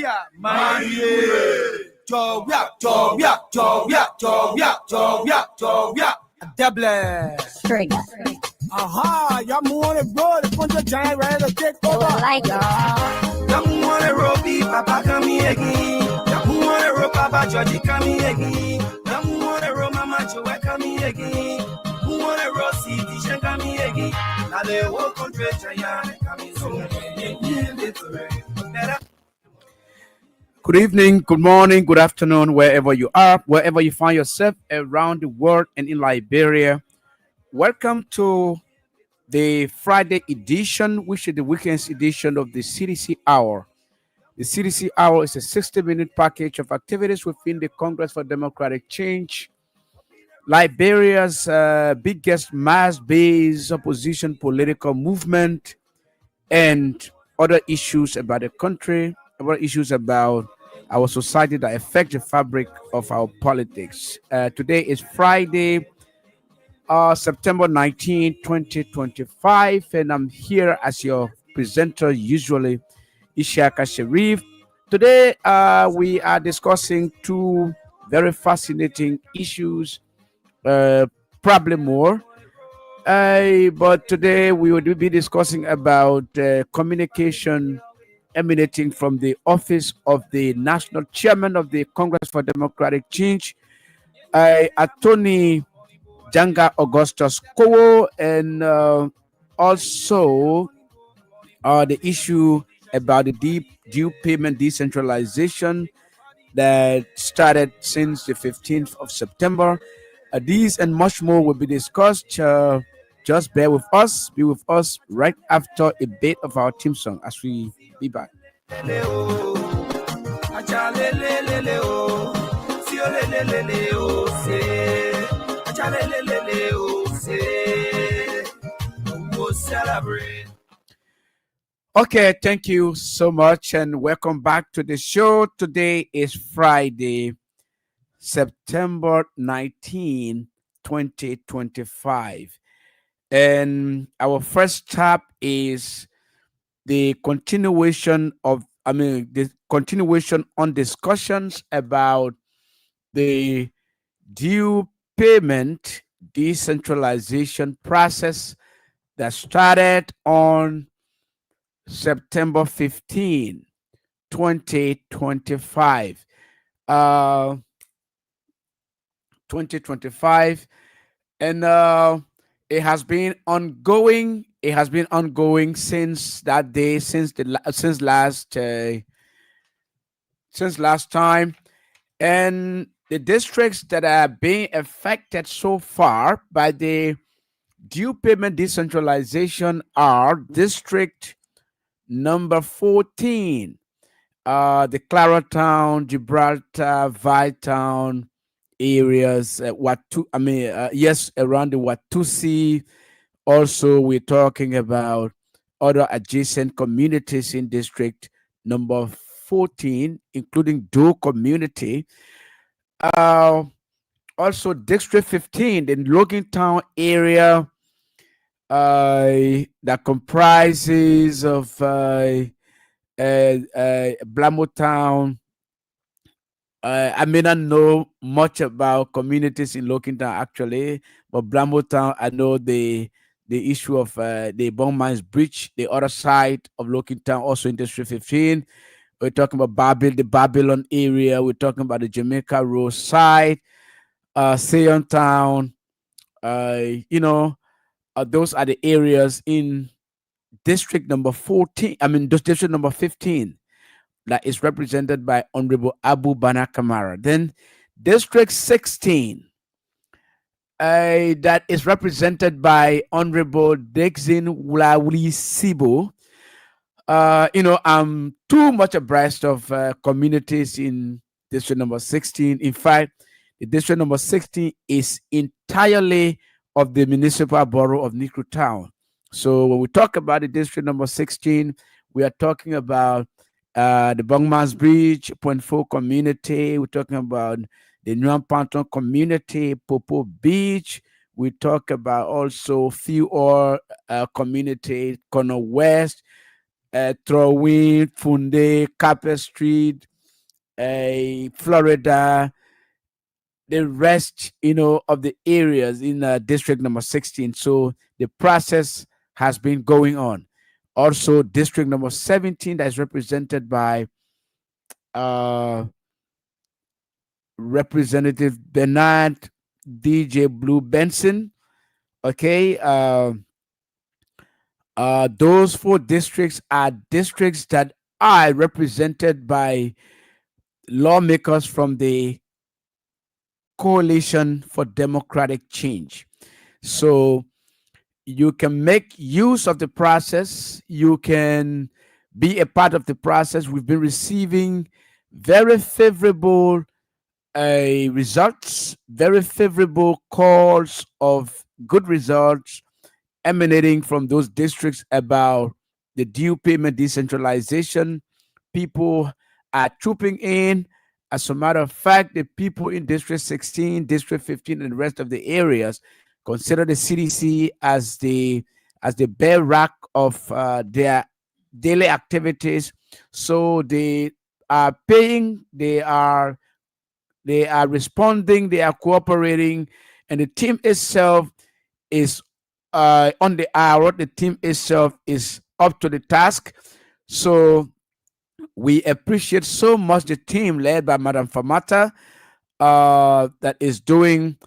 Trigger. Aha, y'all want it bro, the punch of giant ready to take over. Like Y'all want it Robbie, Papa come here again. Y'all want it Papa Georgie come here again. Y'all want it Mama Joe come here again. Who want it Rossi, Tisha come here again. Now they walk on giant coming soon. Good evening, good morning, good afternoon, wherever you are, wherever you find yourself around the world and in Liberia. Welcome to the Friday edition, which is the weekend's edition of the CDC Hour. The CDC Hour is a 60-minute package of activities within the Congress for Democratic Change, Liberia's biggest mass-based opposition political movement, and other issues about the country, other issues about our society that affect the fabric of our politics. Today is Friday, September 19, 2025, and I'm here as your presenter, usually Ishaka Sharif. Today, we are discussing two very fascinating issues, probably more. But today we will be discussing about communication emanating from the office of the National Chairman of the Congress for Democratic Change, Attorney Janga Augustus Kowo, and also the issue about the due payment decentralization that started since the 15th of September. These and much more will be discussed. Just bear with us. Be with us right after a bit of our theme song as we be back. Okay, thank you so much and welcome back to the show. Today is Friday, September 19, 2025. And our first stop is the continuation on discussions about the due payment decentralization process that started on September 15, 2025. 2025, and it has been ongoing. It has been ongoing since that day, since last time, and the districts that are being affected so far by the due payment decentralization are District number 14, the Claratown, Gibraltar, Vytown areas, around the Watusi. Also, we're talking about other adjacent communities in District number 14, including Do community. Also, District 15, the Logan Town area, that comprises of Blamotown. I may not know much about communities in Lokintown actually, but Blamotown, I know the issue of the Bone Mines Bridge, the other side of Lokintown, also in District 15. We're talking about the Babylon area. We're talking about the Jamaica Road side, Sion Town. Those are the areas in District number 14. District number 15. That is represented by Honorable Abu Bana Kamara. Then District 16, that is represented by Honorable Dexin Wulawi Sibo. I'm too much abreast of communities in District number 16. In fact, the District number 16 is entirely of the municipal borough of Nikru Town. So when we talk about the District number 16, we are talking about the Bongmans Bridge, Point 4 community. We're talking about the Nuan Panton community, Popo Beach. We talk about also few or community, Corner West, Trowin, Funde, Capper Street, Florida, the rest, of the areas in district number 16. So the process has been going on. Also, district number 17 that is represented by uh, Representative Bernard DJ Blue Benson. Okay, those four districts are districts that are represented by lawmakers from the Coalition for Democratic Change. So you can make use of the process. You can be a part of the process. We've been receiving very favorable results, very favorable calls of good results emanating from those districts about the due payment decentralization. People are trooping in. As a matter of fact, the people in District 16, District 15, and the rest of the areas consider the CDC as the bedrock of their daily activities. So they are paying, they are responding, they are cooperating, and the team itself is on the hour. The team itself is up to the task. So we appreciate so much the team led by Madam Famata that is doing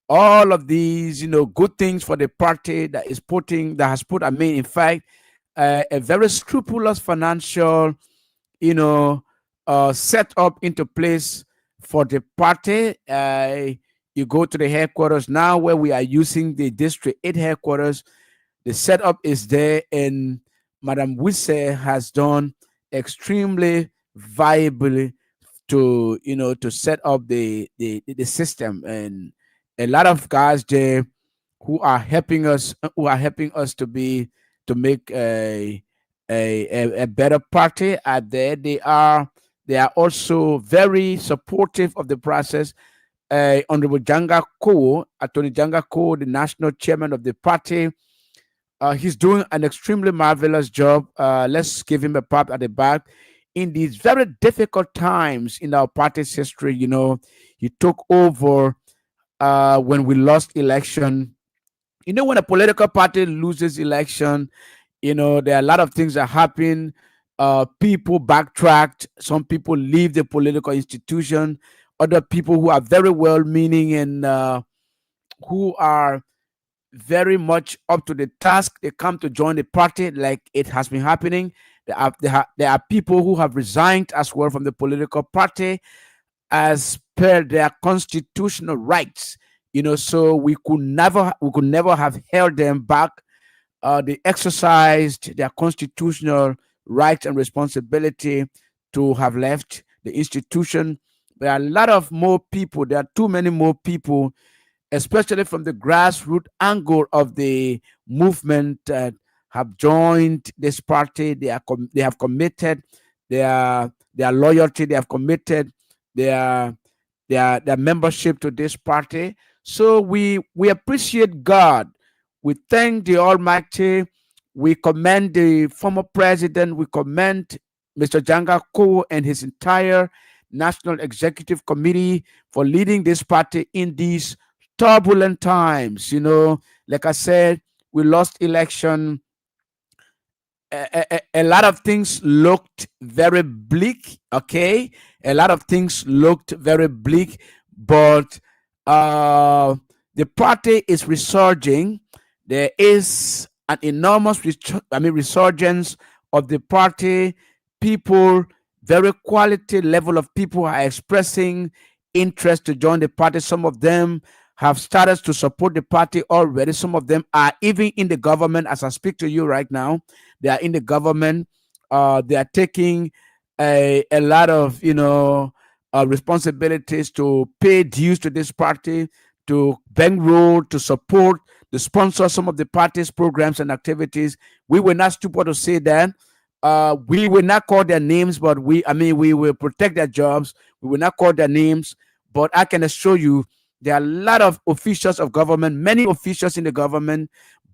all of these, good things for the party that has put, in fact, a very scrupulous financial, set up into place for the party. You go to the headquarters now where we are using the District 8 headquarters. The setup is there, and Madam Wisse has done extremely viably to set up the system, and a lot of guys there who are helping us to make a better party are there. They are also very supportive of the process. Honorable Janga Ko, Attorney Janga Ko, the national chairman of the party, he's doing an extremely marvelous job. Let's give him a pat at the back. In these very difficult times in our party's history, he took over when we lost election. When a political party loses election, there are a lot of things that happen. People backtracked. Some people leave the political institution. Other people who are very well-meaning and who are very much up to the task, they come to join the party, like it has been happening. There are people who have resigned as well from the political party as per their constitutional rights. So we could never have held them back. They exercised their constitutional rights and responsibility to have left the institution. There are a lot of more people. There are too many more people, especially from the grassroots angle of the movement, that have joined this party. They have committed their loyalty. They have committed their their membership to this party. So we appreciate God. We thank the Almighty. We commend the former president. We commend Mr. Janga Ko and his entire National Executive Committee for leading this party in these turbulent times. Like I said, we lost election. A lot of things looked very bleak. Okay, a lot of things looked very bleak, but the party is resurging. There is an enormous resurgence of the party. People, very quality level of people are expressing interest to join the party. Some of them have started to support the party already. Some of them are even in the government as I speak to you right now. They are in the government. They are taking a lot of responsibilities to pay dues to this party, to bankroll, to support, to sponsor some of the party's programs and activities. We were not stupid to say that. We will not call their names, but we will protect their jobs. We will not call their names, but I can assure you there are a lot of officials of government, many officials in the government,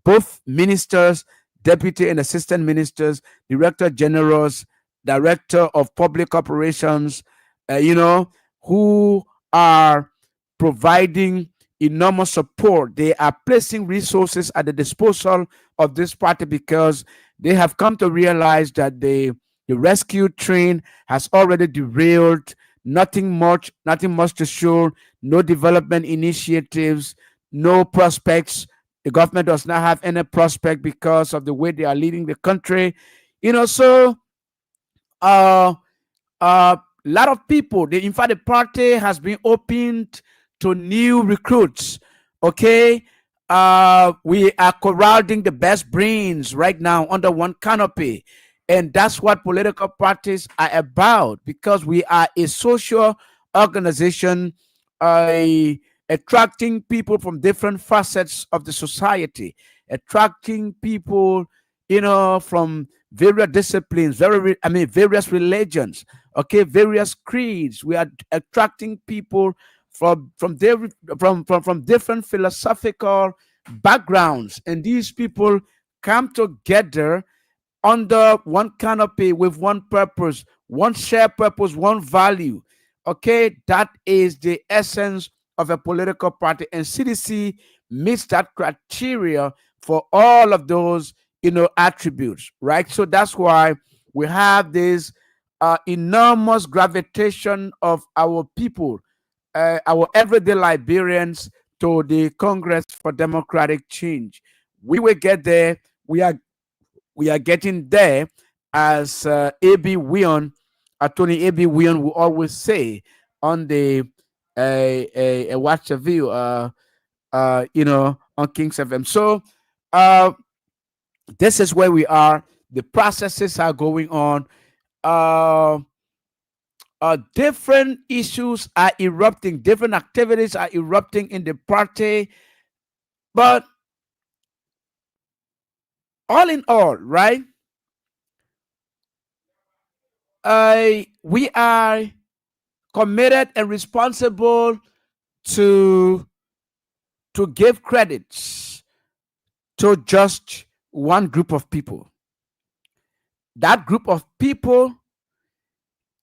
both ministers, deputy and assistant ministers, director generals, director of public operations, you know, who are providing enormous support. They are placing resources at the disposal of this party because they have come to realize that the rescue train has already derailed. Nothing much to show. No development initiatives, no prospects. The government does not have any prospect because of the way they are leading the country. So uh a lot of people. In fact, the party has been opened to new recruits. Okay, we are corralling the best brains right now under one canopy, and that's what political parties are about. Because we are a social organization, uh, attracting people from different facets of the society, attracting people, from various disciplines, various religions, okay, various creeds. We are attracting people from different philosophical backgrounds, and these people come together under one canopy with one purpose, one shared purpose, one value. Okay, that is the essence of a political party, and CDC meets that criteria for all of those attributes, right? So that's why we have this enormous gravitation of our people, our everyday Liberians, to the Congress for Democratic Change. We will get there. We are getting there, as AB Wion, Attorney AB Wion, will always say on the Watch the View, on Kings FM. So this is where we are. The processes are going on. Uh, Different issues are erupting, different activities are erupting in the party, but all in all, right? We are committed and responsible to give credits to just one group of people. That group of people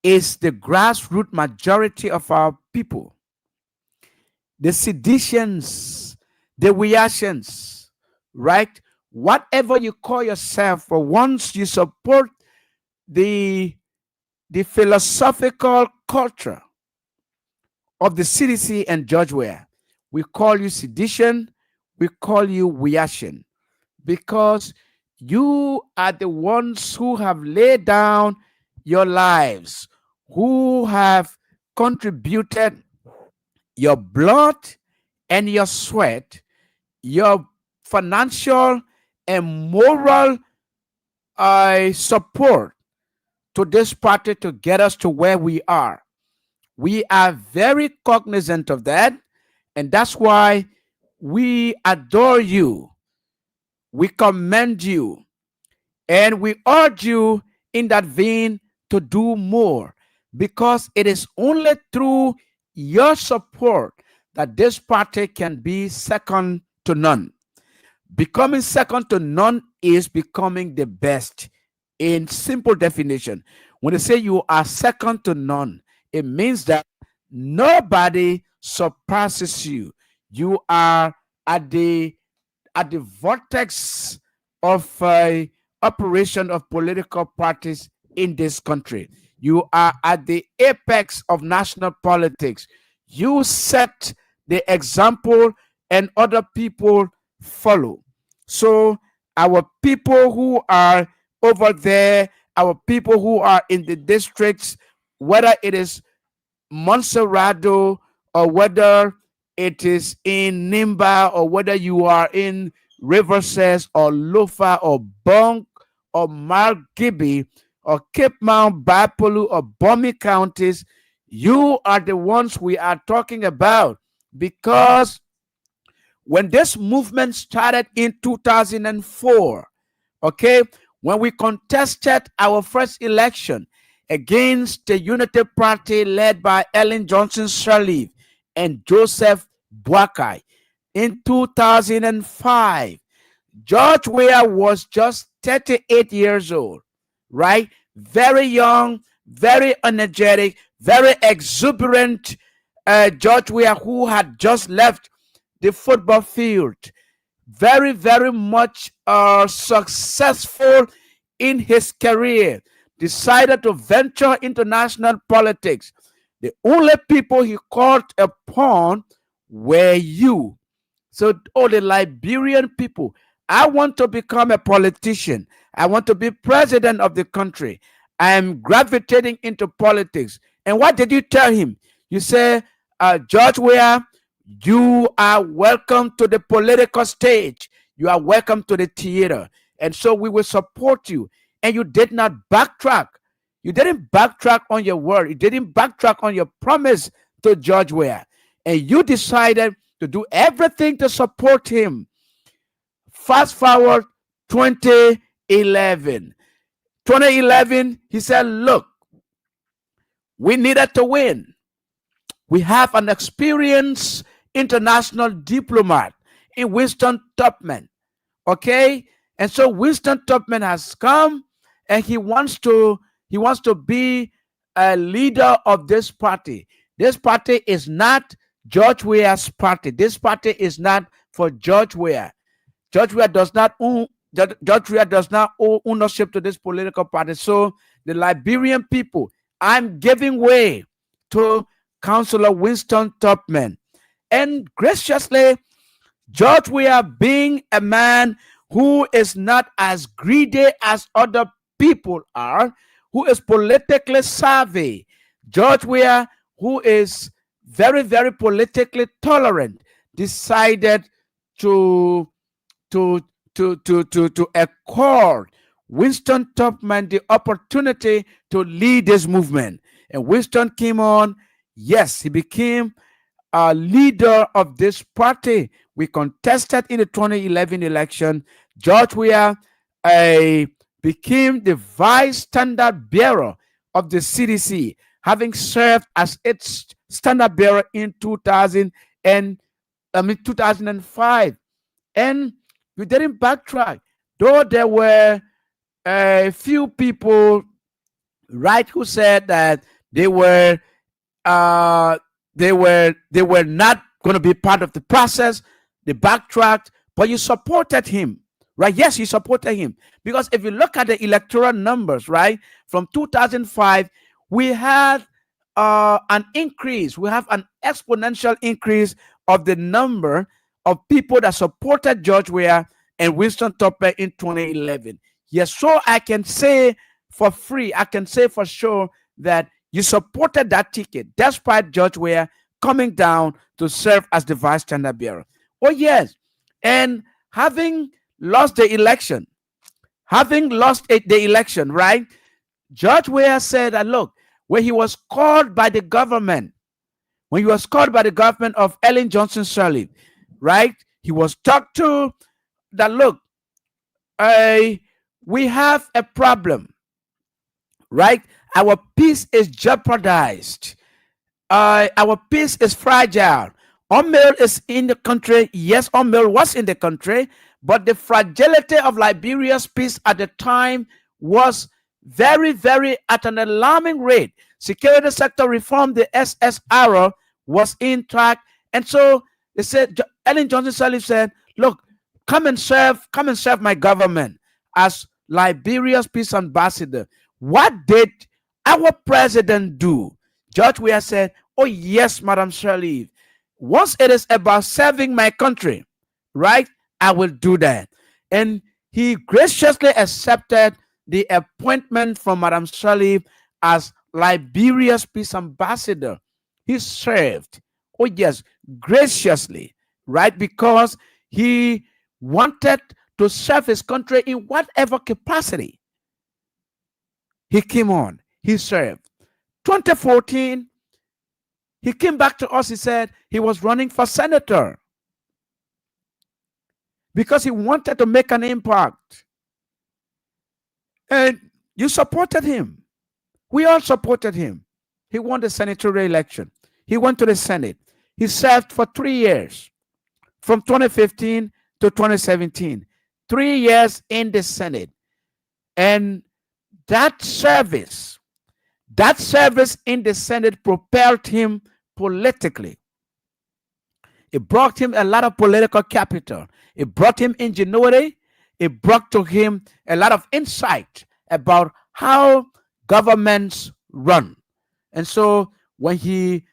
is the grassroots majority of our people. The seditions, the reactions, right? Whatever you call yourself, for once you support the philosophical culture of the CDC and George Ware, we call you sedition, we call you reaction, because you are the ones who have laid down your lives, who have contributed your blood and your sweat, your financial and moral support to this party to get us to where we are. We are very cognizant of that, and that's why we adore you, we commend you, and we urge you in that vein to do more, because it is only through your support that this party can be second to none. Becoming second to none is becoming the best. In simple definition, when they say you are second to none, it means that nobody surpasses you. You are at the vortex of operation of political parties in this country. You are at the apex of national politics. You set the example, and other people follow. So our people who are over there, our people who are in the districts, whether it is Monserrado, or whether it is in Nimba, or whether you are in Riverses or Lofa or Bunk or Margibi or Cape Mount, Bapolu or Bomi counties, you are the ones we are talking about. Because when this movement started in 2004, okay, when we contested our first election against the Unity Party led by Ellen Johnson Sirleaf and Joseph Boakai in 2005, George Weah was just 38 years old, right? Very young, very energetic, very exuberant. George Weah, who had just left the football field, very, very much successful in his career, decided to venture into national politics. The only people he called upon were you. So, all the Liberian people, I want to become a politician. I want to be president of the country. I am gravitating into politics. And what did you tell him? You say, George Weah, you are welcome to the political stage. You are welcome to the theater. And so we will support you. And you did not backtrack. You didn't backtrack on your word. You didn't backtrack on your promise to George Weah. And you decided to do everything to support him. Fast forward 2011. 2011, he said, look, we needed to win. We have an experienced international diplomat in Winston Tubman. Okay? And so Winston Tubman has come and he wants to be a leader of this party. This party is not George Weah's party. This party is not for George Weah. George Weah does not own ownership to this political party. So the Liberian people, I'm giving way to Councillor Winston Tubman. And graciously, George Weah, being a man who is not as greedy as other people are, who is politically savvy, George Weah, who is very, very politically tolerant, decided to accord Winston Tubman the opportunity to lead this movement. And Winston came on. Yes, he became a leader of this party. We contested in the 2011 election. George Weah became the vice standard bearer of the CDC, having served as its standard bearer in 2005. And we didn't backtrack, though there were a few people, right, who said that they were not going to be part of the process. They backtracked, but you supported him, right? Yes, you supported him, because if you look at the electoral numbers, right, from 2005, we had an increase. We have an exponential increase of the number of people that supported George Weah and Winston Tubman in 2011. Yes, so I can say for free, I can say for sure that you supported that ticket despite George Weah coming down to serve as the vice standard bearer. Oh, yes. And having lost the election, right, George Weah said that, look, when he was called by the government, of Ellen Johnson Sirleaf, right, he was talked to that, look, we have a problem, right? Our peace is jeopardized. Our peace is fragile. Unmail is in the country. Yes, Unmail was in the country, but the fragility of Liberia's peace at the time was very, very at an alarming rate. Security sector reform, the SSR, was intact. And so they said, Ellen Johnson Sirleaf said, look, come and serve my government as Liberia's peace ambassador. What did our president do? George Weah said, oh yes, Madam Sirleaf, once it is about serving my country, right, I will do that. And he graciously accepted the appointment from Madam Sirleaf as Liberia's peace ambassador. He served, oh yes, graciously, right, because he wanted to serve his country in whatever capacity. He came on, he served. 2014, he came back to us. He said he was running for senator because he wanted to make an impact. And you supported him. We all supported him. He won the senatorial election. He went to the Senate. He served for 3 years, from 2015 to 2017. 3 years in the Senate. And that service, that service in the Senate propelled him politically. It brought him a lot of political capital. It brought him ingenuity. It brought to him a lot of insight about how governments run. And so when he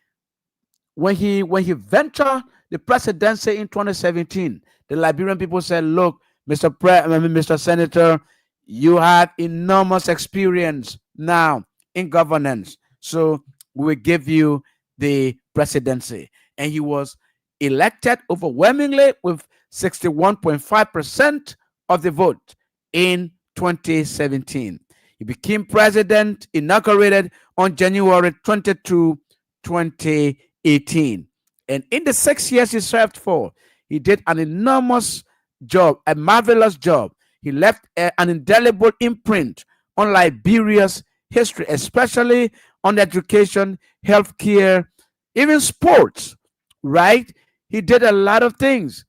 ventured the presidency in 2017, the Liberian people said, "Look, Mr. Senator, you have enormous experience now in governance, so we will give you the presidency." And he was elected overwhelmingly with 61.5% of the vote in 2017. He became president, inaugurated on January 22, 2018. And in the 6 years he served for, he did an enormous job, a marvelous job. He left an indelible imprint on Liberia's history, especially on education, healthcare, even sports, right? He did a lot of things.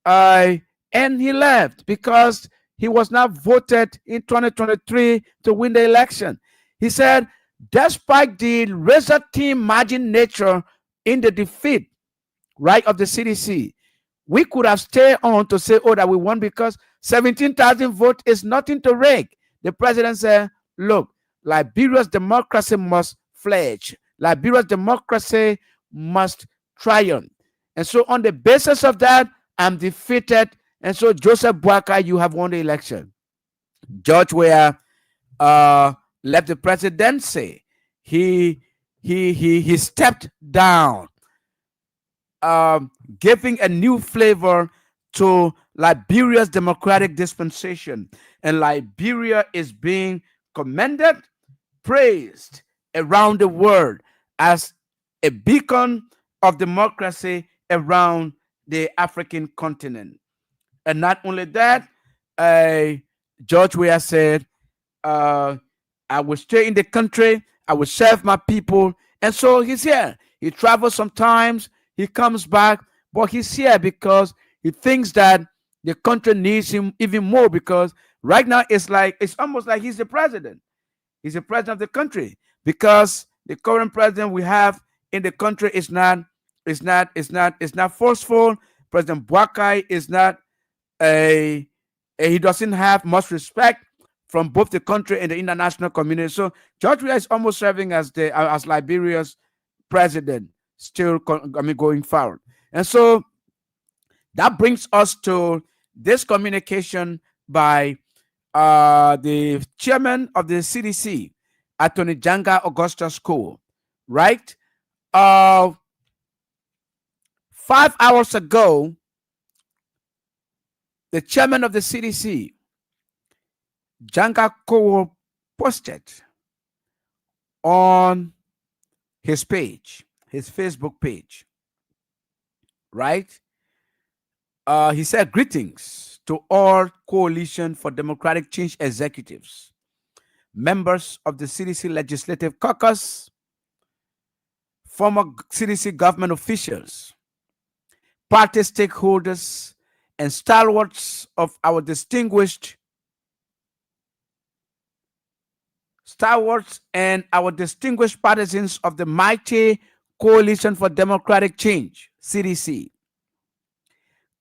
And he left because he was not voted in 2023 to win the election. He said, despite the razor thin margin nature in the defeat, right, of the CDC, we could have stayed on to say, oh, that we won because 17,000 votes is nothing to rake. The president said, look, Liberia's democracy must flourish. Liberia's democracy must triumph. And so on the basis of that, I'm defeated. And so Joseph Boakai, you have won the election. George Weah left the presidency. He stepped down, giving a new flavor to Liberia's democratic dispensation. And Liberia is being commended, praised around the world as a beacon of democracy around the African continent. And not only that, George Weah said, I will stay in the country, I will serve my people. And so he's here. He travels sometimes, he comes back, but he's here because he thinks that the country needs him even more, because right now it's almost like he's the president. He's the president of the country, because the current president we have in the country is not forceful. President Boakai is not he doesn't have much respect from both the country and the international community. So George Weah is almost serving as Liberia's president, still going forward. And so that brings us to this communication by the chairman of the CDC, Attorney Janga Augustus Cole, right? 5 hours ago, the chairman of the CDC, Janga Cole, posted on his page, his Facebook page, right? He said, greetings to all Coalition for Democratic Change executives, members of the CDC Legislative Caucus, former CDC government officials, party stakeholders, and stalwarts of our distinguished partisans of the mighty Coalition for Democratic Change, CDC.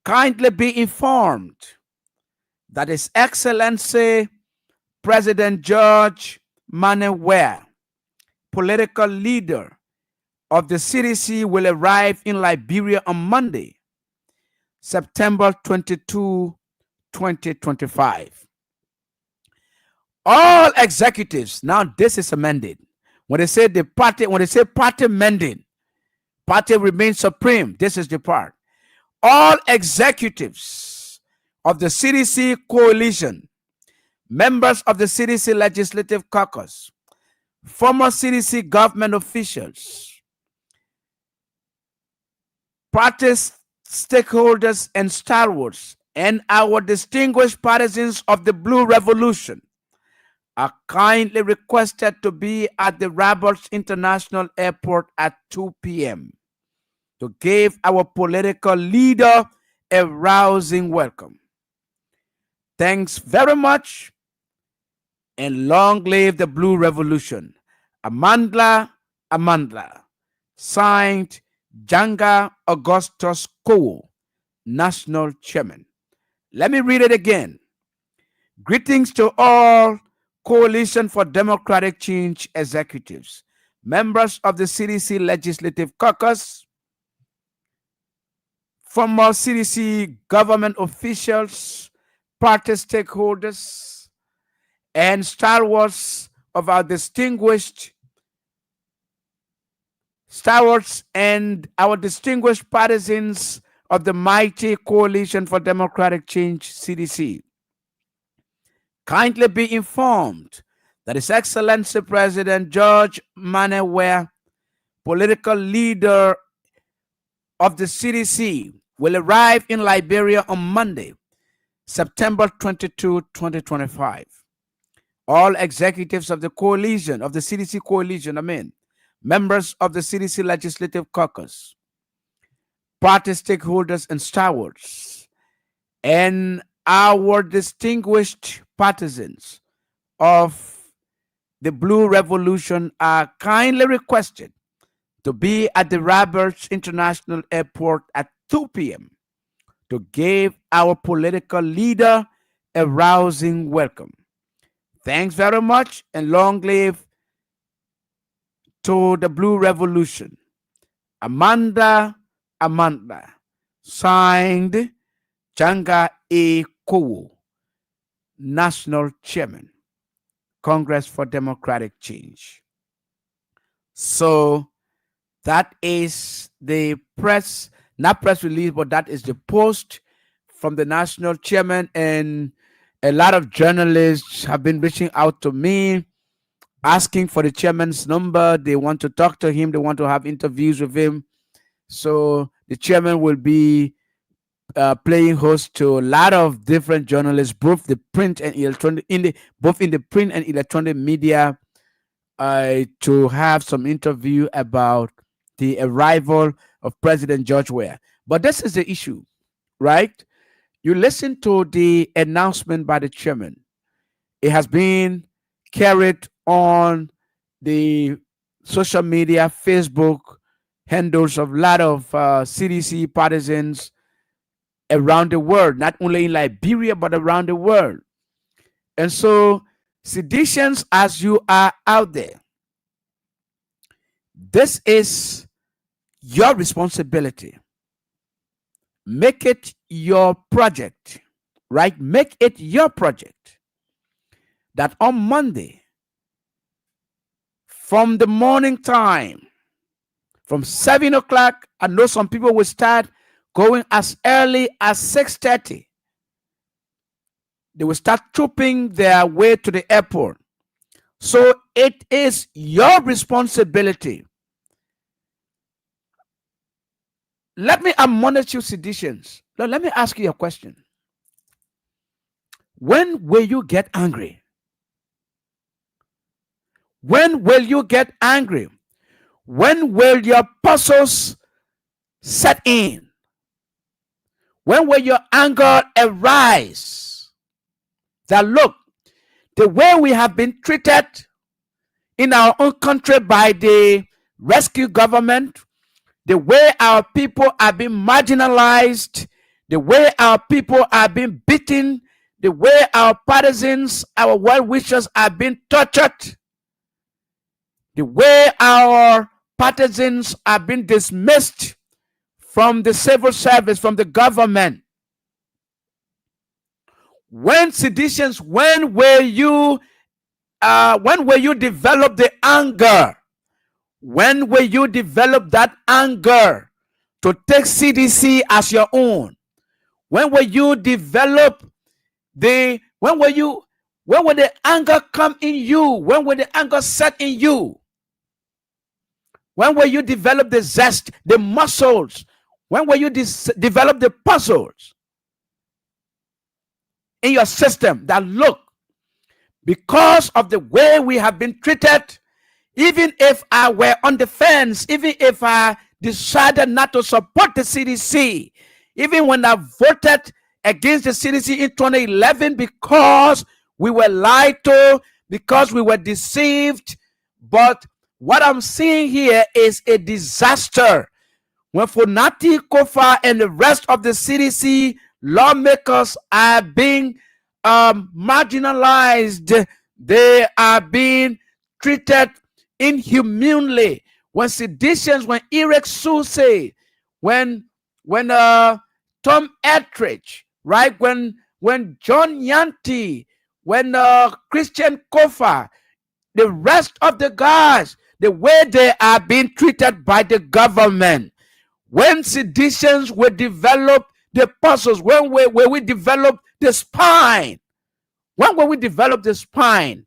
Kindly be informed that His Excellency President George Manneh Weah, political leader of the CDC, will arrive in Liberia on Monday, September 22, 2025. All executives, now this is amended. When they say party mending, party remains supreme. This is the part. All executives of the CDC coalition, members of the CDC Legislative Caucus, former CDC government officials, party stakeholders and stalwarts, and our distinguished partisans of the Blue Revolution are kindly requested to be at the Roberts International Airport at 2 p.m. to give our political leader a rousing welcome. Thanks very much, and long live the Blue Revolution. Amandla, Amandla. Signed, Janga Augustus Kowo, National Chairman. Let me read it again. Greetings to all Coalition for Democratic Change executives, members of the CDC Legislative Caucus, former CDC government officials, party stakeholders, and stalwarts of our distinguished and our distinguished partisans of the mighty Coalition for Democratic Change, CDC. Kindly be informed that His Excellency President George Manuel, political leader of the CDC, will arrive in Liberia on Monday, September 22, 2025. All executives of the coalition, of the CDC coalition, members of the CDC Legislative Caucus, party stakeholders and stalwarts, and our distinguished partisans of the Blue Revolution are kindly requested to be at the Roberts International Airport at 2 p.m. to give our political leader a rousing welcome. Thanks very much, and long live to the Blue Revolution. Amanda, signed, Janga A. Kowo, National Chairman, Congress for Democratic Change. So that is the not press release, but that is the post from the National Chairman, and a lot of journalists have been reaching out to me asking for the chairman's number. They want to talk to him. They want to have interviews with him. So the chairman will be playing host to a lot of different journalists, both the print and electronic, both in the print and electronic media, to have some interview about the arrival of President George Weah. But this is the issue, right? You listen to the announcement by the chairman. It has been carried on the social media, Facebook handles of a lot of CDC partisans around the world, not only in Liberia, but around the world. And so, citizens, as you are out there, this is your responsibility. Make it your project, right? Make it your project that on Monday, from the morning time, from 7 o'clock, I know some people will start going as early as 6:30. They will start trooping their way to the airport. So it is your responsibility. Let me admonish you, citizens. Now, let me ask you a question. When will you get angry? When will you get angry? When will your puzzles set in? When will your anger arise? That look, the way we have been treated in our own country by the rescue government, the way our people are being marginalized, the way our people are being beaten, the way our partisans, our well-wishers are being tortured, the way our partisans are being dismissed from the civil service, from the government. When citizens, when will you develop the anger? When will you develop that anger to take CDC as your own? When will you develop when will the anger come in you? When will the anger set in you? When will you develop the zest, the muscles? When will you develop the puzzles in your system that look, because of the way we have been treated, even if I were on the fence, even if I decided not to support the CDC, even when I voted against the CDC in 2011 because we were lied to, because we were deceived. But what I'm seeing here is a disaster. When Fonati, Kofa, and the rest of the CDC lawmakers are being marginalized, they are being treated inhumanely. When seditions, when Eric Susse, when Tom Ettridge, right? When John Yanti, when Christian Kofa, the rest of the guys, the way they are being treated by the government. When seditions were developed, the puzzles, when we developed the spine, when we developed the spine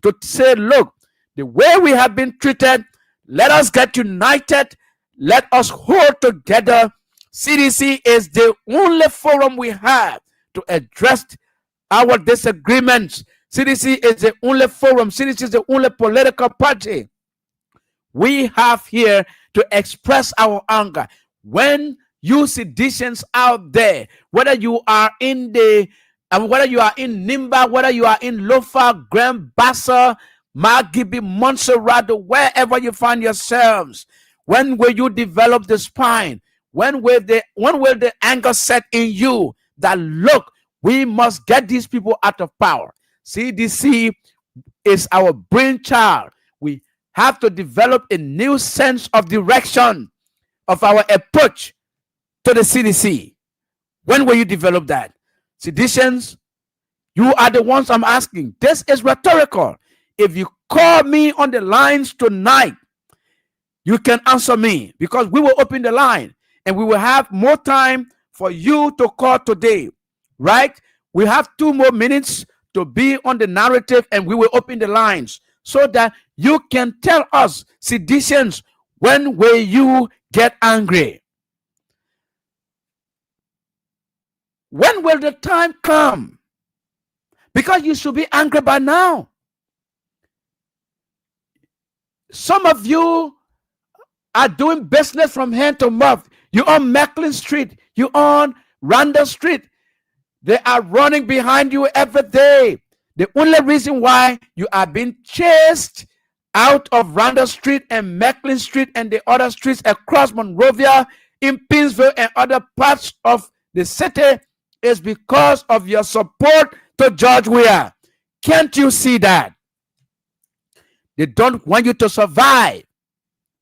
to say, look, the way we have been treated, let us get united, let us hold together. CDC is the only forum we have to address our disagreements. CDC is the only forum. CDC is the only political party we have here to express our anger. When you seditionists out there, whether you are in whether you are in Nimba, whether you are in Lofa, Grand Bassa, Magibi, Montserrat, wherever you find yourselves, when will you develop the spine? When will the anger set in you that, look, we must get these people out of power? CDC is our brainchild. We have to develop a new sense of direction of our approach to the CDC. When will you develop that? Seditionists, you are the ones I'm asking. This is rhetorical. If you call me on the lines tonight, you can answer me, because we will open the line and we will have more time for you to call today, right? We have 2 more minutes to be on the narrative, and we will open the lines so that you can tell us, seditionists, when will you get angry? When will the time come? Because you should be angry by now. Some of you are doing business from hand to mouth. You're on Macklin Street. You're on Randall Street. They are running behind you every day. The only reason why you are being chased out of Randall Street and Macklin Street and the other streets across Monrovia, in Pittsville and other parts of the city is because of your support to George Weah. Can't you see that? They don't want you to survive.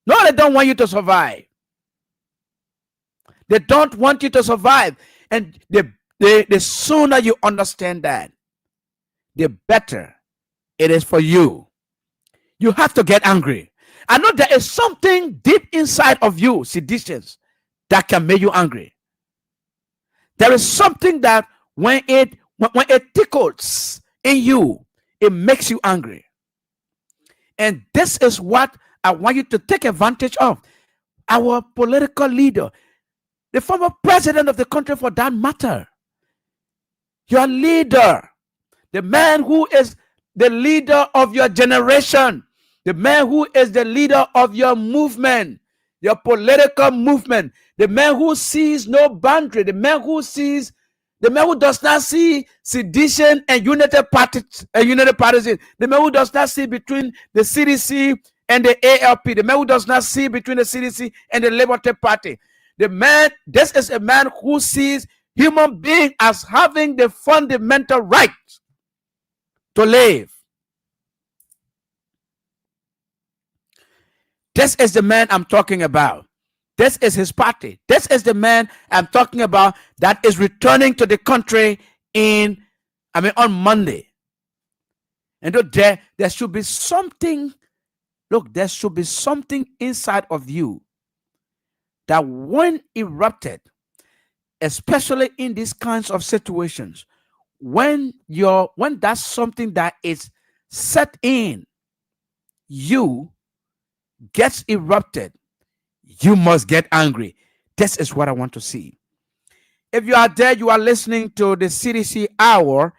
No, they don't want you to survive. They don't want you to survive. And the sooner you understand that, the better it is for you. You have to get angry. I know there is something deep inside of you, seditionists, that can make you angry. There is something that when it tickles in you, it makes you angry. And this is what I want you to take advantage of. Our political leader, the former president of the country for that matter, your leader, the man who is the leader of your generation, the man who is the leader of your movement, your political movement, the man who sees no boundary, the man who does not see sedition and united parties, the man who does not see between the CDC and the ALP, the man who does not see between the CDC and the Liberty Party. This is a man who sees human beings as having the fundamental right to live. This is the man I'm talking about. This is his party. This is the man I'm talking about that is returning to the country on Monday. And there should be something, there should be something inside of you that when erupted, especially in these kinds of situations, when that's something that is set in you gets erupted, you must get angry. This is what I want to see. If you are there, you are listening to the CDC Hour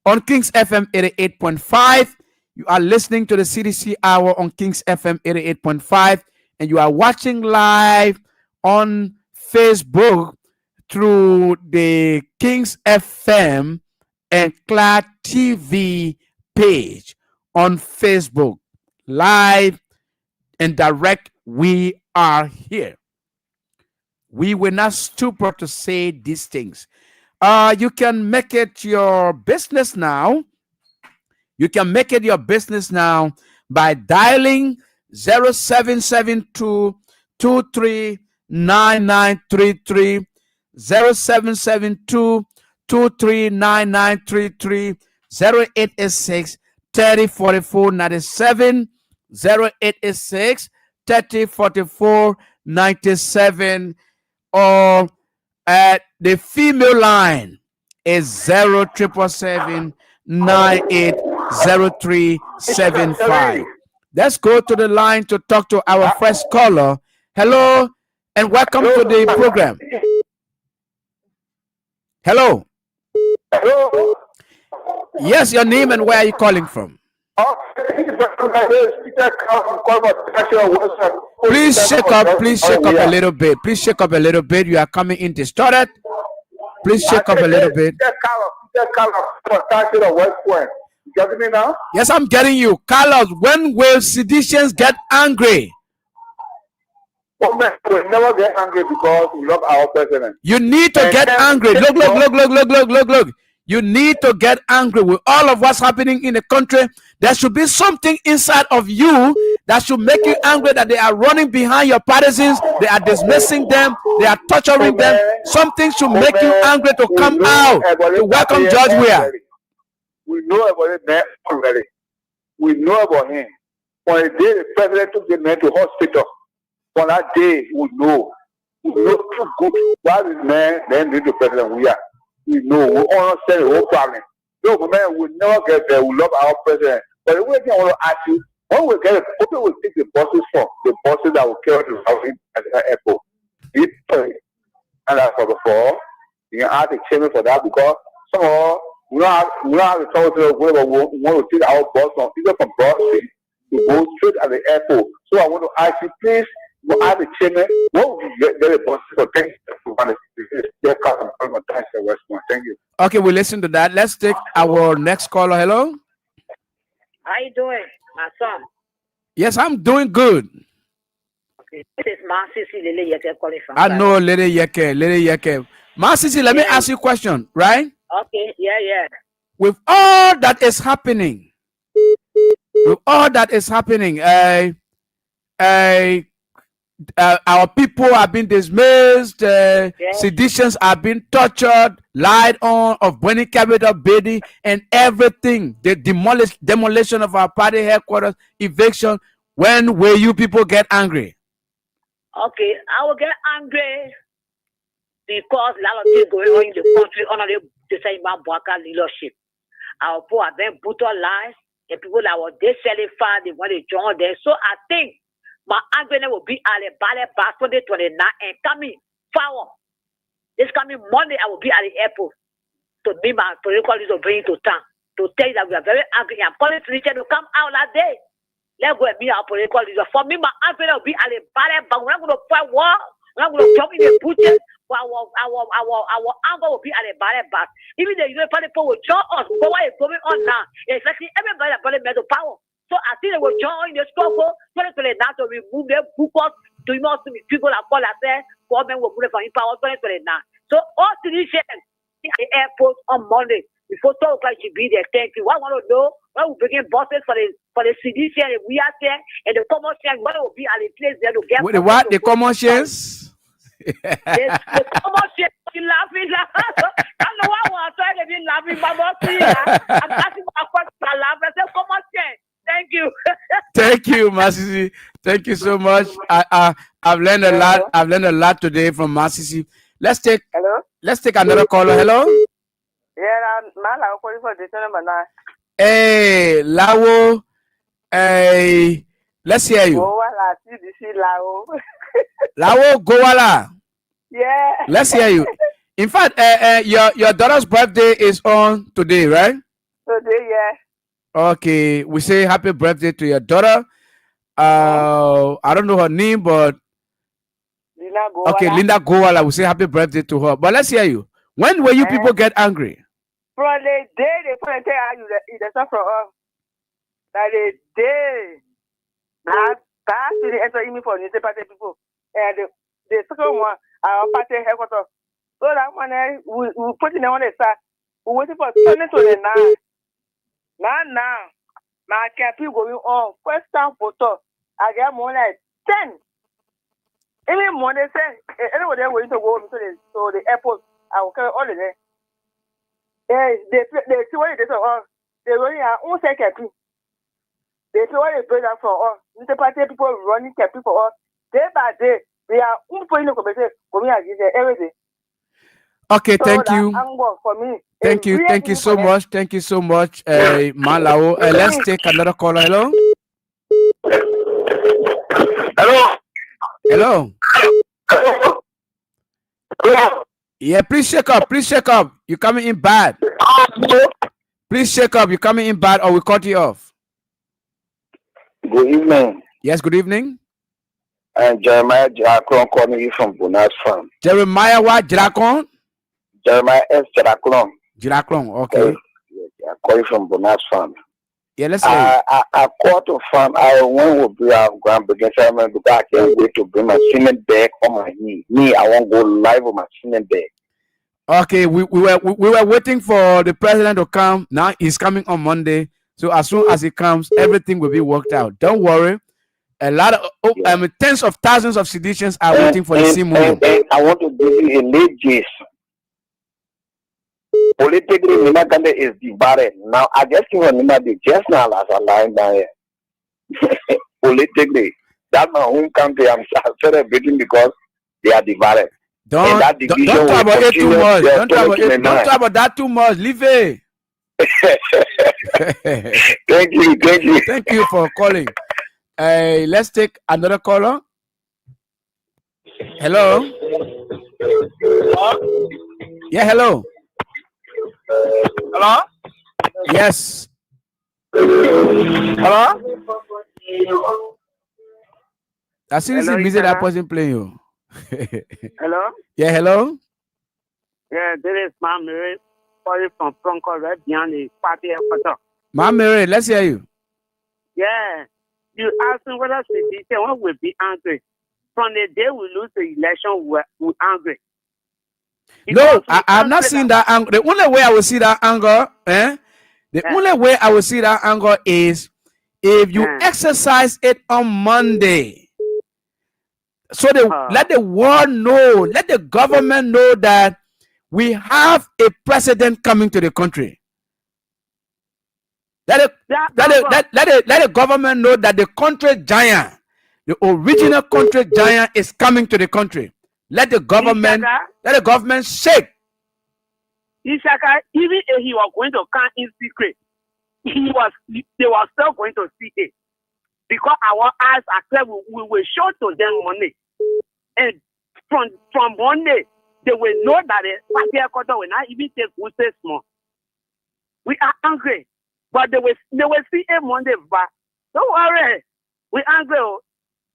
on Kings FM 88.5. You are listening to the CDC Hour on Kings FM 88.5. And you are watching live on Facebook through the Kings FM and Cloud TV page on Facebook. Live and direct, we are here. We will not stupor to say these things. You can make it your business now. You can make it your business now by dialing 0772 239933, 0772 239933, 0886 3044 97, 0886 3044 97, or at the female line is 0777980375. Let's go to the line to talk to our first caller. Hello and welcome to the program. Hello. Hello. Yes, your name and where are you calling from? Please shake up a little bit. Please shake up a little bit. You are coming in distorted. Please shake up a little bit. You getting me now? Yes, I'm getting you. Carlos, when will seditious get angry? Oh, man, we'll never get angry because we love our president. You need to get angry. Look. You need to get angry with all of what's happening in the country. There should be something inside of you that should make you angry that they are running behind your partisans, they are dismissing them, they are torturing them. Something should make you angry to come out to welcome George Weah. We know about it man already. We know about him. On the day the president took the man to hospital, on that day we know. We know too good why this man then did the president Weah. We know, we understand the whole problem. No, man, we never get there. We love our president. But the way I want to ask you, when we get it, people will take the buses from the buses that will carry to at the airport. And that's for before. You can ask the chairman for that because somehow we don't have to talk to whoever we want to take our bus from, either from Broad Street to go straight at the airport. So I want to ask you, please, go ask the chairman, what would you get the buses for? Thank you. Okay, we listen to that. Let's take our next caller. Hello. How you doing, my son? Yes, I'm doing good. Okay. This is Masisi Lele Yeke calling from. I know, Lele Yeke. Masisi, let me ask you a question, right? Okay, yeah. With all that is happening, our people have been dismissed, seditions have been tortured, lied on, of burning capital building, and everything. The demolition of our party headquarters, eviction. When will you people get angry? Okay, I will get angry because a lot of things going on in the country under the same Bwaka leadership. Our people have been brutalized, and people that were dissatisfied, they want to join them. So I think my argument will be at the ballet bar 2029 and coming forward. This coming Monday, I will be at the airport to meet my political leaders to bring to town to tell you that we are very angry. I'm calling Richard to come out that day. Let's go and meet our political leaders. For me, my argument will be at the ballet bar. We're not going to fight war. We're not going to jump in the bushes. But our anger will be at the ballet bar. Even the European people will join us. But what is going on now? Especially everybody that brought to power. So I think they will join the struggle now to remove them because to not to people that call themselves government will put it from power 2029. So all citizens at the airport on Monday before 12 o'clock should be there. Thank you. I want to know when we begin buses for the CDC and we are there and the common shares, when will be at the place there to get the what? The common shares? Yes, the common shares. Laughing. I don't know why I'm trying to be laughing, but I'm asking for a question. I laugh. I say common shares. Thank you. Thank you, Masisi. Thank you so much. I've learned a lot. I've learned a lot today from Masisi. Let's take another caller. Hello. Yeah, I'm calling for the number 9. Hey, Lawo. Hey, let's hear you. Gowala, Cdc Lao. Lawo Gowala. Yeah. Let's hear you. In fact, your daughter's birthday is on today, right? Today, yeah. Okay, we say happy birthday to your daughter. I don't know her name, but Linda go. Okay, Linda Goala, we say happy birthday to her. But let's hear you. When will you people get angry? From the day they put tell you the stuff from us. That the day that the enter me for newspaper people. And the second one, our party headquarters. So that one we put in on the side. We waiting for 2029. Now. My capi going on. First time photo. I get more like 10. Even more they say anybody waiting to go to the airport. I will carry all the day. They see what it is for us. They really are own say capi. They see what they pay that for us. The party people running capi for us. Day by day, they are putting the conversation for me every day. Okay, So thank you. For me. Thank you so much. Thank you so much, Malao. Let's take another caller. Hello. Hello. Yeah, please shake up. You're coming in bad. Please shake up. You're coming in bad, or we cut you off. Good evening. Yes, good evening. And Jeremiah Jacron calling you from Bonas Farm. Jeremiah what? Jacron? Jeremiah S. Jacron. Jacron, okay. I call you from Bonas Farm. Yeah, let's say. I called to farm. I went with our grandparents because I can't wait to bring my cement bag on my knee. I won't go live with my cement bag. Okay, we were waiting for the president to come. Now he's coming on Monday. So as soon as he comes, everything will be worked out. Don't worry. A lot of tens of thousands of Cdcans are waiting for the same moment. I want to give you a late gist. Politically, Nimagande is divided. Now, I just think Nimagande just now as a line down here. Politically, that's my home country. I'm celebrating because they are divided. Don't talk about it too much. Don't talk about that too much. Leave it. Thank you. Thank you for calling. Let's take another caller. Hello. Yeah, hello. Hello? Yes. Hello? I see this music that person playing you. Hello? Yeah, hello? Yeah, this is my Mary calling from Bronco right behind the party headquarters. Ma Mary, let's hear you. Yeah. You asked me whether Cdc will be angry. From the day we lose the election, we're angry. No, I'm not seeing that anger. The only way I will see that anger, only way I will see that anger is if you exercise it on Monday. So let the world know, let the government know that we have a president coming to the country. Let the government know that the country giant, the original country giant, is coming to the country. Let the government shake. Ishaka, even if he was going to come in secret, they were still going to see it. Because our eyes are clear, we will show to them money. And from Monday, they will know that the party headquarters will not even take Wuse small. We are angry. But they will see it Monday back. Don't worry. We angry.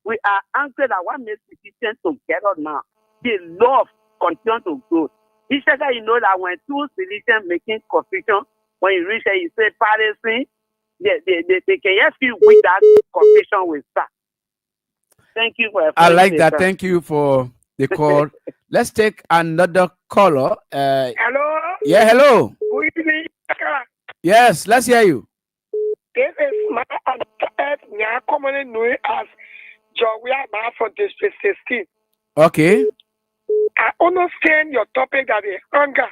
We are angry that what makes decisions together now. The love continue to grow. Each other, you know that when two citizens making confusion, when you reach there, you say piracy, they can just feel with that confusion will start. Thank you for I like that. Thank you for the call. Let's take another caller. Hello? Yeah, hello. Good evening. Yes, let's hear you. This is my commonly known as Jowia for District 16. Okay. I understand your topic that is hunger.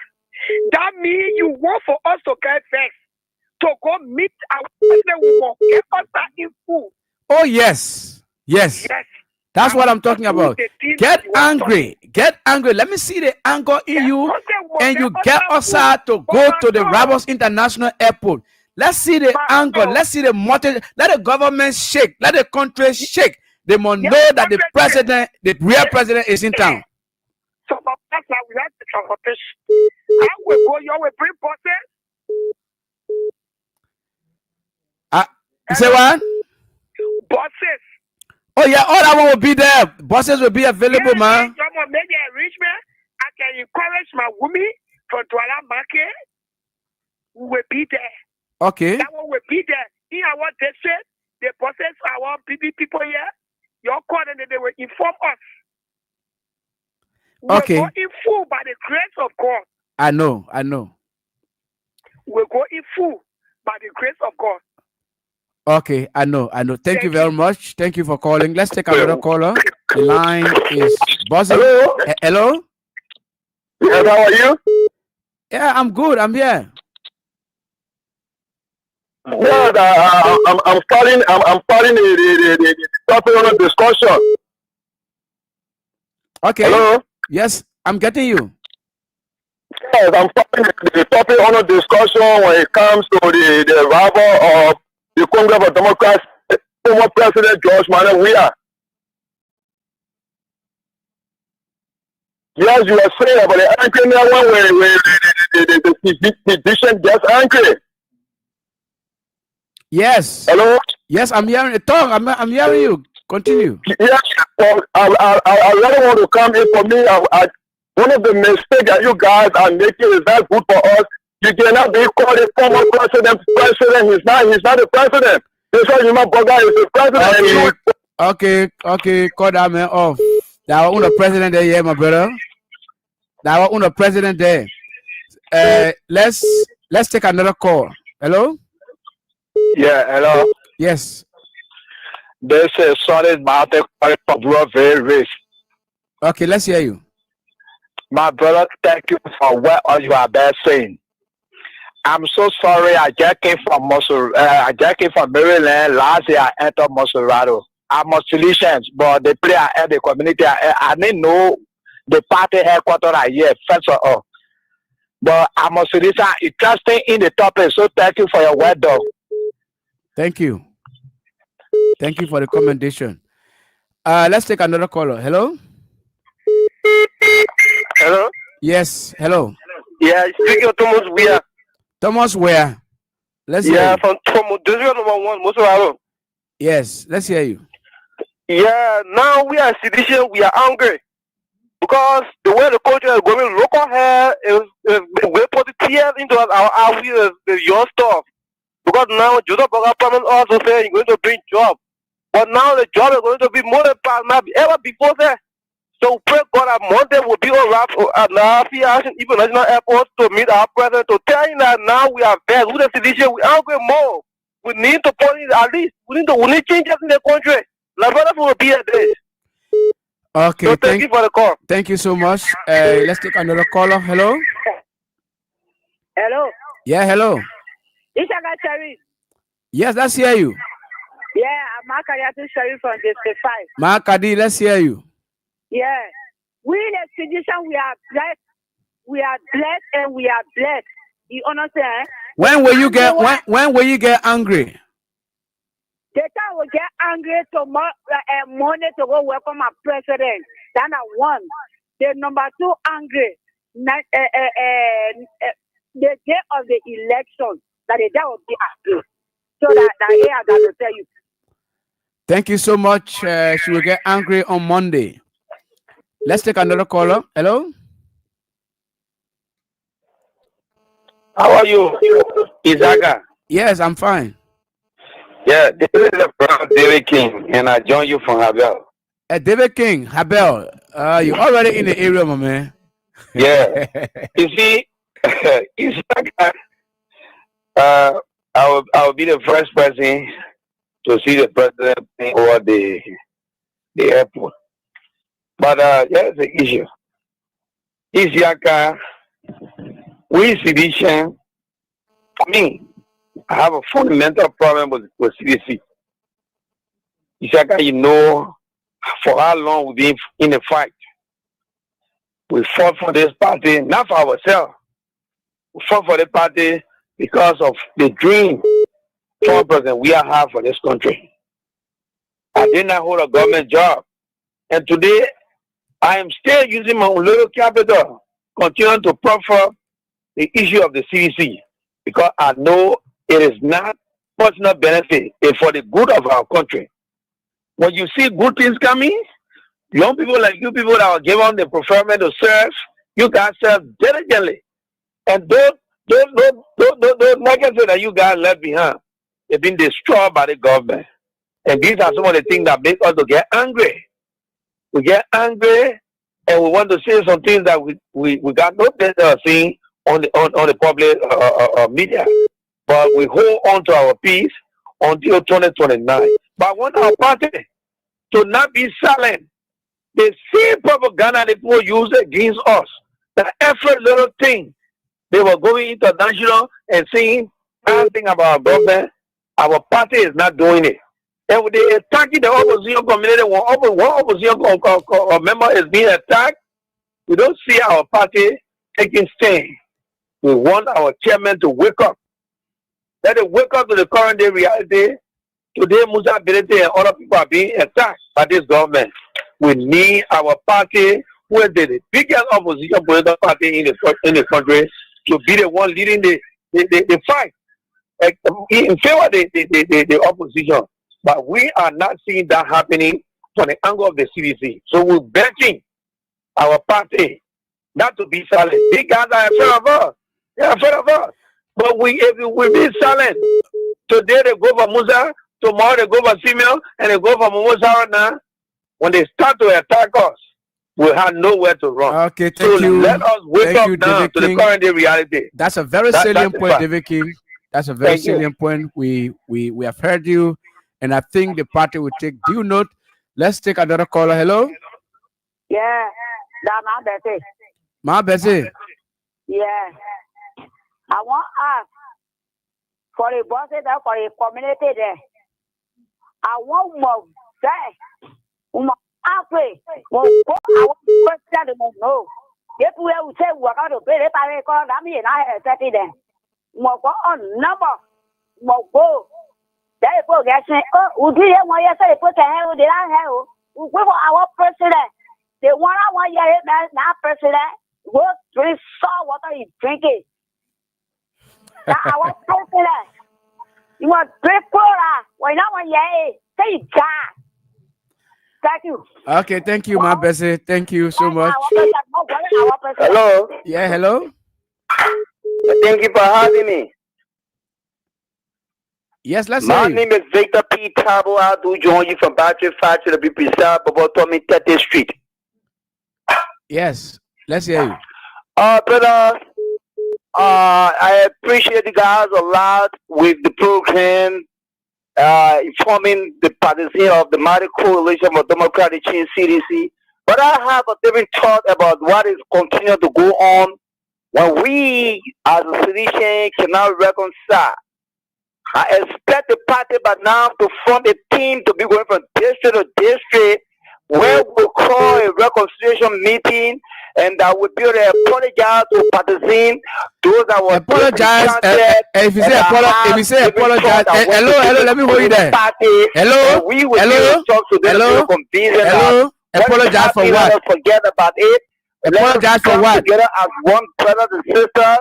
That means you want for us to get vexed, to go meet our woman, get us that in food. Oh, yes. That's what I'm talking about. Get angry. Let me see the anger in you, and you get us out to go to the Rabos International Airport. Let's see the anger. Let's see the motive. Let the government shake. Let the country shake. They must know that the president, the real president, is in town. So that's why we have the transportation. I will go. You will bring buses. You say what? Buses. Oh yeah, all that one will be there. Buses will be available, man. Your encourage my women from Douala Market. We will be there. Okay. That one will be there. In our district, the process our people here, your call and they will inform us. Okay. We'll go in full by the grace of God. I know. We'll go in full by the grace of God. Okay, I know. Thank you very much. Thank you for calling. Let's take another caller. The line is buzzing. Hello? Yes, how are you? Yeah, I'm good. I'm here. Yes, I'm starting the topic on the discussion. Okay. Hello? Yes, I'm getting you. Yes, I'm starting the topic on the discussion when it comes to the arrival of the Congress of Democrats, former President George Manuel Weah. Yes, you were saying about the angry when the physician gets angry. Yes. Hello? Yes, I'm hearing it. Talk. I'm hearing you. Continue. Yes, well, I really want to come in for me. One of the mistakes that you guys are making is not good for us. You cannot be called a former president. He's not the president. That's why Yuma Boga is the president. Okay. Call that man off. That was the president there, yeah, my brother. That was the president there. Let's take another call. Hello? Yeah, hello. Yes. This is solid Mate from very rich. Okay, let's hear you. My brother, thank you for what you are best saying. I'm so sorry. I just came from Maryland. Last year I entered Monserrado. I'm a solutions, but the player at the community. I didn't know the party headquarters are here, first of all. But I'm a solution interested in the topic. So thank you for your word, dog. Thank you. Thank you for the commendation. Let's take another caller. Hello? Hello? Yes, hello. Yeah, speaking of Thomas Weah. Thomas Weah. Let's hear you. From district number 1, Monserrado. Yes, let's hear you. Yeah, now we are sedition, we are angry. Because the way the culture is going, local hair is we put the tears into our your stuff. Because now Judah Boga Parliament also saying you're going to bring job. But now the job is going to be more than ever before that. So pray God that Monday will be all right at Nafi even National Airport to meet our president to tell him that now we are bad. With the sedition, we are going more. We need to put it at least. We need changes in the country. My brother will be at this. Okay, so thank you for the call. Thank you so much. Let's take another caller. Hello? Hello? Yeah, hello. Ishaga Cherry. Yes, let's hear you. Yeah, I'm Makariatu Cherry from District 5. Makadi, let's hear you. Yeah. We the citizen, we are blessed. We are blessed and we are blessed. You understand? When will you get angry? The time will get angry tomorrow Monday to go welcome my president. That's one. The number 2 angry. The day of the election, that the day will be angry. So that I got to tell you. Thank you so much. She will get angry on Monday. Let's take another caller. Hello? How are you, Isaac? Yes, I'm fine. Yeah, this is David King, and I join you from Habel. David King, Habel, you're already in the area, my man. Yeah. You see, Isaac, I will be the first person to see the president over the airport. But here's the issue. Isaac, we citizens, me, I have a fundamental problem with CDC. Isaac, you know, for how long we've been in a fight. We fought for this party, not for ourselves. We fought for the party because of the dream for President we have for this country. I did not hold a government job. And today, I am still using my own little capital, continuing to proffer the issue of the CDC, because I know it is not personal benefit, it's for the good of our country. When you see good things coming, young people like you people that are given the preferment to serve, you guys serve diligently. And those legacies that you guys left behind, they've been destroyed by the government. And these are some of the things that make us to get angry. We get angry, and we want to say some things that we got no business seeing on the public media. But we hold on to our peace until 2029. But I want our party to not be silent. The same propaganda that people use against us, that every little thing they were going international and saying anything about our government, our party is not doing it. And when they attacking the opposition community, one opposition member is being attacked, we don't see our party taking stand. We want our chairman to wake up. Let it wake up to the current day reality. Today, Musa Ability and other people are being attacked by this government. We need our party, who is the biggest opposition political party in the country, to be the one leading the fight in favor of the opposition. But we are not seeing that happening from the angle of the CDC. So we're begging our party not to be silent. These guys are afraid of us. They're afraid of us. But if we be silent, today they go for Musa, tomorrow they go for Simeon, and they go for Musa now. When they start to attack us, we'll have nowhere to run. Okay, thank you. Let us wake up now to the current day reality. That's a very salient point, David King. That's a very salient point. We have heard you, and I think the party will take due note. Let's take another caller. Hello? Yeah, that's Ma Bessie. Yeah. I want to ask for the bosses there, for the community there. I want more say, more halfway, more go. I want to tell them no. If we will say we're going to pay the party, call them in. I have 30 then. More go on number, more go. They put gas. Oh, we did one year. They put the hell. They don't have. We for our president. They want our year now president. Go drink salt water. You drink it. Our president. You want drink cola? Why not one year? Say God. Thank you. Okay, thank you, Ma Bessie. Thank you so much. Hello. Yeah, hello. Thank you for having me. Yes, let's My see. name is Victor P. Tabo. I do join you from Battery 5 to the BP South, about 30th Street. Yes, let's hear you. Brother, I appreciate you guys a lot with the program, informing the partisan of the mighty coalition of Democratic Change CDC. But I have a different thought about what is continuing to go on when we as a citizen cannot reconcile. I expect the party by now to form a team to be going from district to district where we'll call a reconciliation meeting and that would be able to apologize to partisans, those that were apologize. If you say apologize, hello, let me hold you there. Hello, apologize for what? Forget about it. Apologize for what? Together as one brother and sister.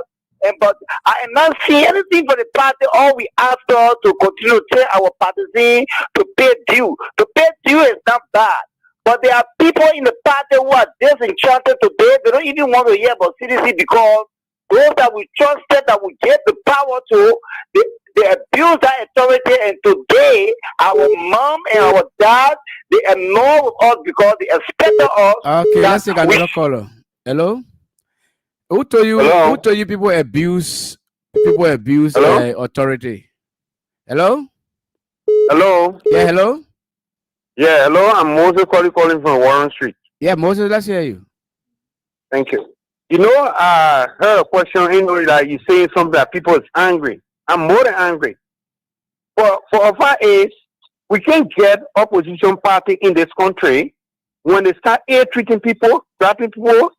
But I am not seeing anything for the party. All we ask us to continue to tell our partisans to pay due. To pay due is not bad. But there are people in the party who are disenchanted today. They don't even want to hear about CDC because those that we trusted, that we gave the power to, they abuse that authority. And today, our mom and our dad, they annoy with us because they expect us. Okay, let's take another caller. Hello? Who told you people abuse authority? Hello? Hello? Yeah, hello? Yeah, hello. I'm Moses calling from Warren Street. Yeah, Moses, let's hear you. Thank you. You know, I heard a question, that you saying something that people is angry. I'm more than angry. For our age, we can't get opposition party in this country when they start treating people, trapping people,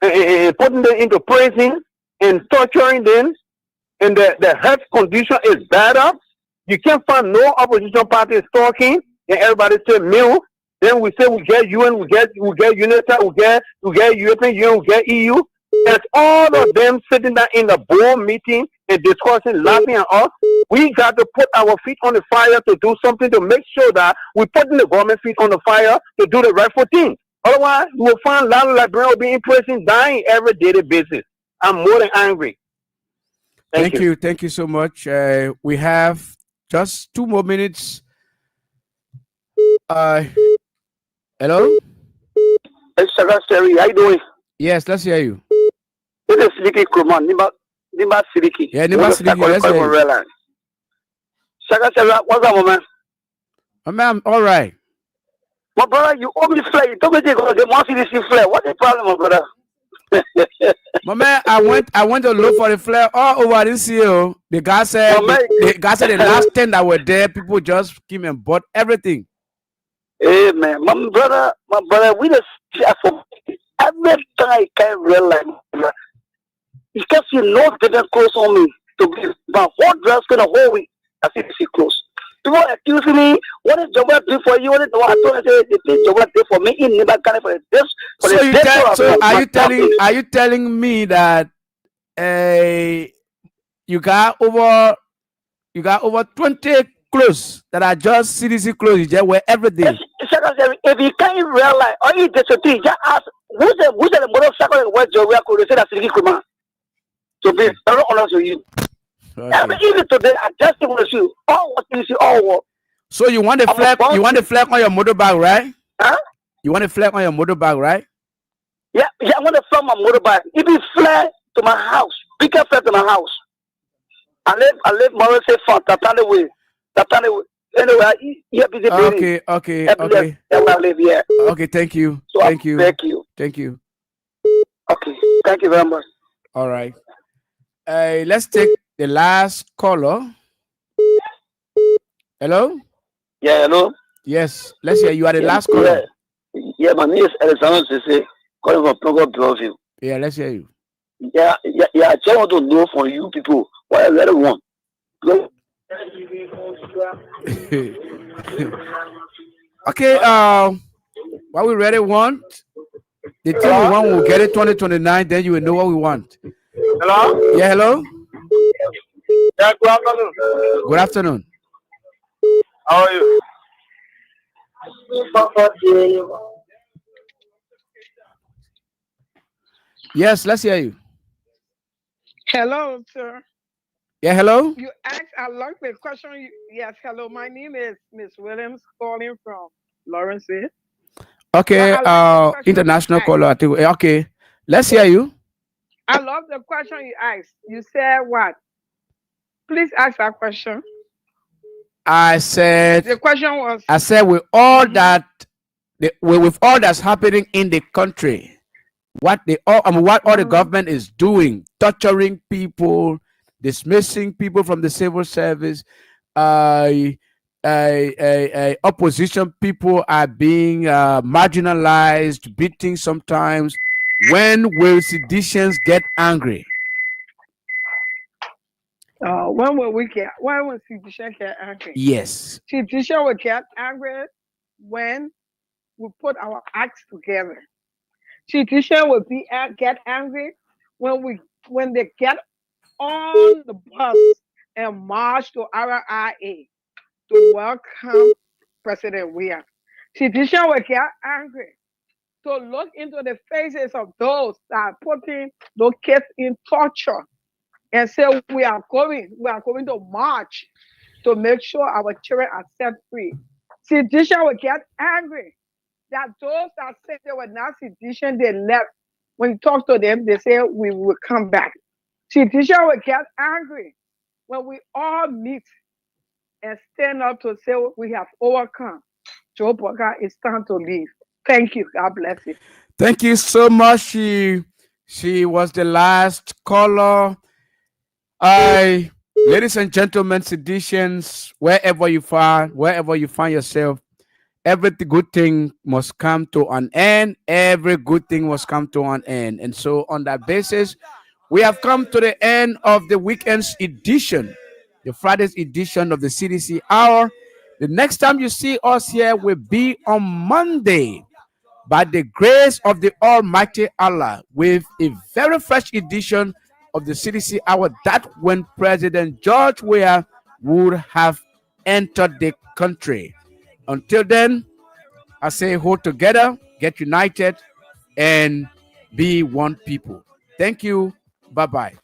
putting them into prison and torturing them, and the health condition is better. You can't find no opposition party is talking, and everybody say "meal." Then we say we get UN, we get UNITA, we get European Union, we get EU. There's all of them sitting down in the board meeting and discussing, laughing at us. We got to put our feet on the fire to do something to make sure that we put the government feet on the fire to do the rightful thing. Otherwise, you will find a lot of Liberians will be in prison, dying every daily basis. I'm more than angry. Thank you. Thank you so much. We have just 2 more minutes. Hello? Hey, Secretary, how you doing? Yes, let's hear you. This is Sidiki Kuman, Nimba Sidiki. Yeah, Nimba Sidiki, let's hear you. Secretary, what's up, man? I'm all right. My brother, you owe me flag. You told me to go to the Cdc flag. What's the problem, my brother? My man, I went to look for the flare all over this year. The guy said the last 10 that were there, people just came and bought everything. Hey man, my brother, we just for every time I can realize because you know didn't close on me to be my whole dress gonna hold me. I see this close. People accuse me, what is Jobber do for you? What is I told you the thing Jobber did for me in never can for this. So are you telling me that you got over 20 clothes that are just CDC clothes, you just wear every day? If you can't realize or you disagree, just ask who's the mother of second word Jobber could say that Sidiki Kuma. To be very honest with you. Okay. Even today, I just want to see all what you see, all what. So you want the flag? You want the flag on your motorbike, right? Huh? You want the flag on your motorbike, right? Yeah, I want to flag my motorbike. If you flag to my house, bigger flag to my house. I live more say for Tatane way. Anyway, yeah, busy. Okay. I live here. Okay, thank you. So Thank you. Okay, thank you very much. All right. Let's take the last caller. Hello? Yeah, hello? Yes. Let's hear you are the last caller. Yeah, my name is Alexander Cisse, calling from Pongo Bellevue. Yeah, let's hear you. Yeah, I just want to know from you people what I really want. Okay, what we really want, the thing we want, we'll get it 2029, then you will know what we want. Hello? Yeah, hello? Yeah, good afternoon. Good afternoon. How are you? Yes, let's hear you. Hello, sir. Yeah, hello? You asked, I love the question. Yes, hello. My name is Miss Williams, calling from Lawrence. Okay, international caller, I think. Okay, let's hear you. I love the question you asked. You said what? Please ask that question. I said the question was. I said with all that, with all that's happening in the country, what all the government is doing, torturing people, dismissing people from the civil service, opposition people are being marginalized, beaten sometimes. When will citizens get angry? When will citizens get angry? Yes. Citizens will get angry when we put our acts together. Citizens will get angry when they get on the bus and march to RIA to welcome President William. Citizens will get angry to look into the faces of those that are putting those kids in torture and say we are going to march to make sure our children are set free. Citizens will get angry that those that said they were not citizens, they left. When you talk to them, they say we will come back. Citizens will get angry when we all meet and stand up to say we have overcome. Joe Boga, it's time to leave. Thank you. God bless you. Thank you so much. She was the last caller. Ladies and gentlemen, citizens, wherever you find yourself, every good thing must come to an end. Every good thing must come to an end. And so on that basis, we have come to the end of the weekend's edition, the Friday's edition of the CDC Hour. The next time you see us here will be on Monday, by the grace of the Almighty Allah, with a very fresh edition of the CDC Hour, that when President George Weah would have entered the country. Until then, I say hold together, get united, and be one people. Thank you. Bye bye.